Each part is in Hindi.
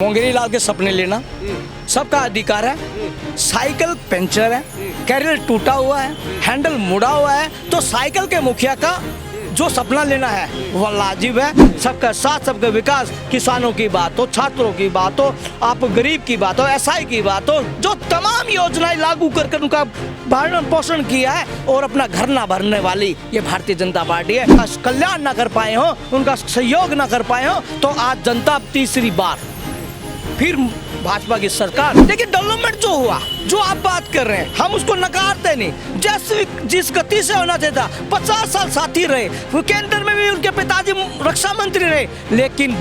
मोंगेरी लाल के सपने लेना सबका अधिकार है। साइकिल पंचर है, कैरियर टूटा हुआ है, हैंडल मुड़ा हुआ है, तो साइकिल के मुखिया का जो सपना लेना है वह लाजिब है। सबका साथ, सबका विकास, किसानों की बात हो, छात्रों की बात हो, आप गरीब की बात हो, एसआई की बात हो, जो तमाम योजनाएं लागू कर उनका भरण पोषण किया है और अपना घर ना भरने वाली ये भारतीय जनता पार्टी है। कल्याण ना कर पाए हो, उनका सहयोग ना कर पाए हो, तो आज जनता तीसरी बार फिर भाजपा की सरकार। लेकिन डेवलपमेंट जो हुआ, जो आप बात कर रहे हैं, हम उसको नकारते नहीं। जैसे जिस गति से होना चाहिए था, 50 साल साथी रहे, केंद्र में भी उनके पिताजी रक्षा मंत्री रहे, लेकिन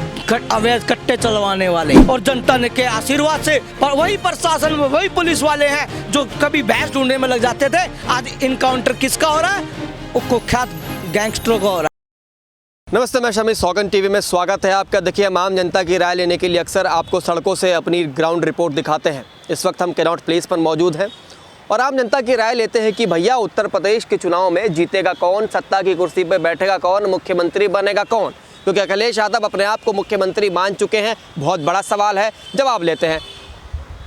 अवैध कट्टे चलवाने वाले और जनता ने के आशीर्वाद से वही प्रशासन में वही पुलिस वाले हैं जो कभी भैंस ढूंढने में लग जाते थे। आज इनकाउंटर किसका हो रहा है? वो कुख्यात गैंगस्टरों का हो रहा है। नमस्ते, मैं शमी, सौगंध टीवी में स्वागत है आपका। देखिए, हम आम जनता की राय लेने के लिए अक्सर आपको सड़कों से अपनी ग्राउंड रिपोर्ट दिखाते हैं। इस वक्त हम कैनॉट प्लेस पर मौजूद हैं और आम जनता की राय लेते हैं कि भैया उत्तर प्रदेश के चुनाव में जीतेगा कौन, सत्ता की कुर्सी पर बैठेगा कौन, मुख्यमंत्री बनेगा कौन। क्योंकि अखिलेश यादव अपने आप को मुख्यमंत्री मान चुके हैं। बहुत बड़ा सवाल है, जवाब लेते हैं।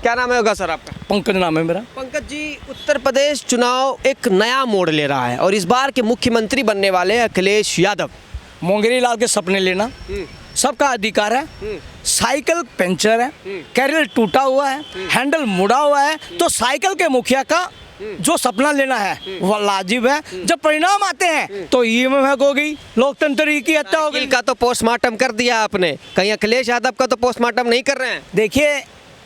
क्या नाम है होगा सर आपका? पंकज नाम है मेरा। पंकज जी, उत्तर प्रदेश चुनाव एक नया मोड़ ले रहा है और इस बार के मुख्यमंत्री बनने वाले अखिलेश यादव। मोंगेरी लाल के सपने लेना सबका अधिकार है। साइकिल पंचर है, कैरियर टूटा हुआ है, हैंडल मुड़ा हुआ है, तो साइकिल के मुखिया का जो सपना लेना है वह लाजिब है। जब परिणाम आते हैं तो ईएमएफ होगी, लोकतंत्र की हत्या होगी। का तो पोस्टमार्टम कर दिया आपने, कहीं अखिलेश यादव का तो पोस्टमार्टम नहीं कर रहे हैं? देखिए,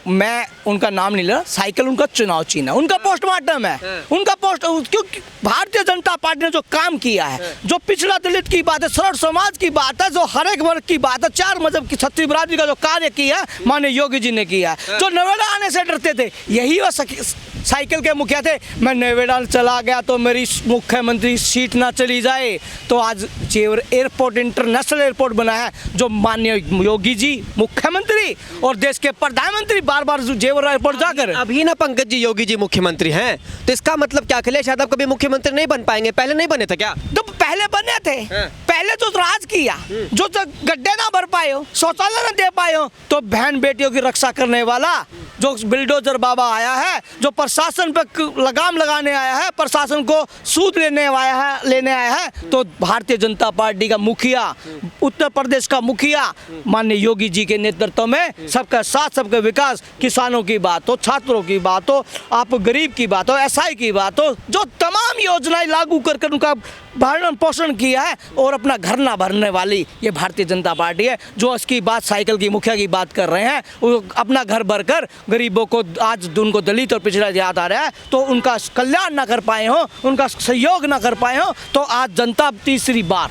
मैं उनका नाम नहीं ले रहा, साइकिल उनका चुनाव चिन्ह है, उनका पोस्टमार्टम है, उनका पोस्ट। क्योंकि भारतीय जनता पार्टी ने जो काम किया है, जो पिछड़ा दलित की बात है, सरल समाज की बात है, जो हर एक वर्ग की बात है, 4 मजहब की छत्तीस बिरादरी का जो कार्य किया है माननीय योगी जी ने किया है। जो नोएडा आने से डरते थे, यही वह साइकिल के मुखिया थे। मैं नोएडा चला गया तो मेरी मुख्यमंत्री सीट ना चली जाए, तो आज जेवर एयरपोर्ट इंटरनेशनल एयरपोर्ट बना है, जो माननीय योगी जी मुख्यमंत्री और देश के प्रधानमंत्री बार बार जेवर एयरपोर्ट जाकर। अभी ना पंकज जी योगी जी मुख्यमंत्री हैं, तो इसका मतलब क्या अखिलेश यादव कभी मुख्यमंत्री नहीं बन पाएंगे? पहले नहीं बने थे क्या? तो पहले बने थे, पहले जो राज किया, जो गड्ढे ना भर पाए हो, शौचालय ना दे पाए हो, तो बहन बेटियों की रक्षा करने वाला जो बिल्डोजर बाबा आया है, जो प्रशासन पर लगाम लगाने आया है, प्रशासन को सूद लेने आया है, तो भारतीय जनता पार्टी का मुखिया, उत्तर प्रदेश का मुखिया माननीय योगी जी के नेतृत्व में सबका साथ, सबका विकास, किसानों की बात हो, छात्रों की बात हो, आप गरीब की बात हो, एसआई की बात हो, जो तमाम योजनाएं लागू कर उनका भरण पोषण किया है और अपना घर ना भरने वाली ये भारतीय जनता पार्टी है। जो इसकी बात साइकिल की मुखिया की बात कर रहे हैं, वो अपना घर भरकर गरीबों को, आज उनको दलित और पिछड़ा याद आ रहा है, तो उनका कल्याण ना कर पाए हो, उनका सहयोग ना कर पाए हो, तो आज जनता तीसरी बार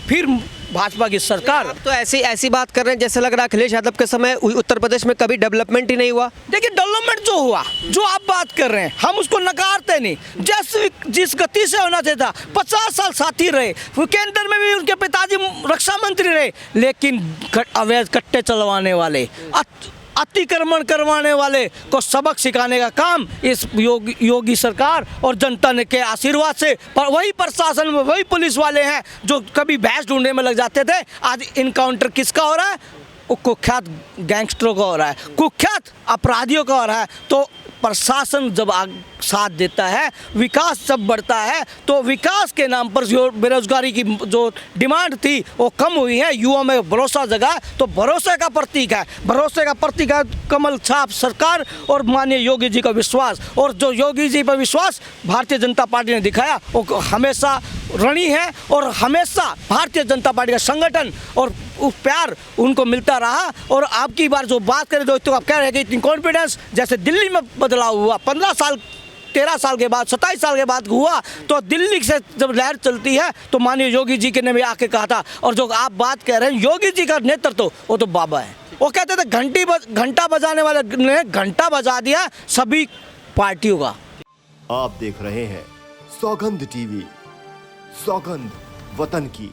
फिर भाजपा की सरकार। तो ऐसी बात कर रहे हैं जैसे लग रहा है अखिलेश यादव के समय उत्तर प्रदेश में कभी डेवलपमेंट ही नहीं हुआ। देखिए, डेवलपमेंट जो हुआ, जो आप बात कर रहे हैं, हम उसको नकारते नहीं। जैसे जिस गति से होना चाहिए था, 50 साल साथी रहे, केंद्र में भी उनके पिताजी रक्षा मंत्री रहे, लेकिन अवैध कट्टे चलवाने वाले, अतिक्रमण करवाने वाले को सबक सिखाने का काम इस योगी सरकार और जनता ने के आशीर्वाद से वही प्रशासन में वही पुलिस वाले हैं जो कभी भैंस ढूंढने में लग जाते थे। आज इनकाउंटर किसका हो रहा है? वो कुख्यात गैंगस्टरों का हो रहा है, कुख्यात अपराधियों का हो रहा है। तो प्रशासन जब साथ देता है, विकास जब बढ़ता है, तो विकास के नाम पर जो बेरोजगारी की जो डिमांड थी वो कम हुई है, युवा में भरोसा जगा, तो भरोसे का प्रतीक है, भरोसे का प्रतीक है कमल छाप सरकार और माननीय योगी जी का विश्वास। और जो योगी जी पर विश्वास भारतीय जनता पार्टी ने दिखाया वो हमेशा ऋणी है और हमेशा भारतीय जनता पार्टी का संगठन और प्यार उनको मिलता रहा। और आपकी बार जो बात करें दोस्तों, आप कह रहे हैं कि इतनी कॉन्फिडेंस, जैसे दिल्ली में बदलाव हुआ 15 साल 13 साल के बाद, 27 साल के बाद हुआ, तो दिल्ली से जब लहर चलती है तो माननीय योगी जी ने भी आके कहा था। और जो आप बात कह रहे हैं योगी जी का नेतृत्व, वो तो बाबा है। वो कहते थे घंटा बजाने वाले ने घंटा बजा दिया सभी पार्टियों का। आप देख रहे हैं सौगंध टीवी, सौगंध वतन की।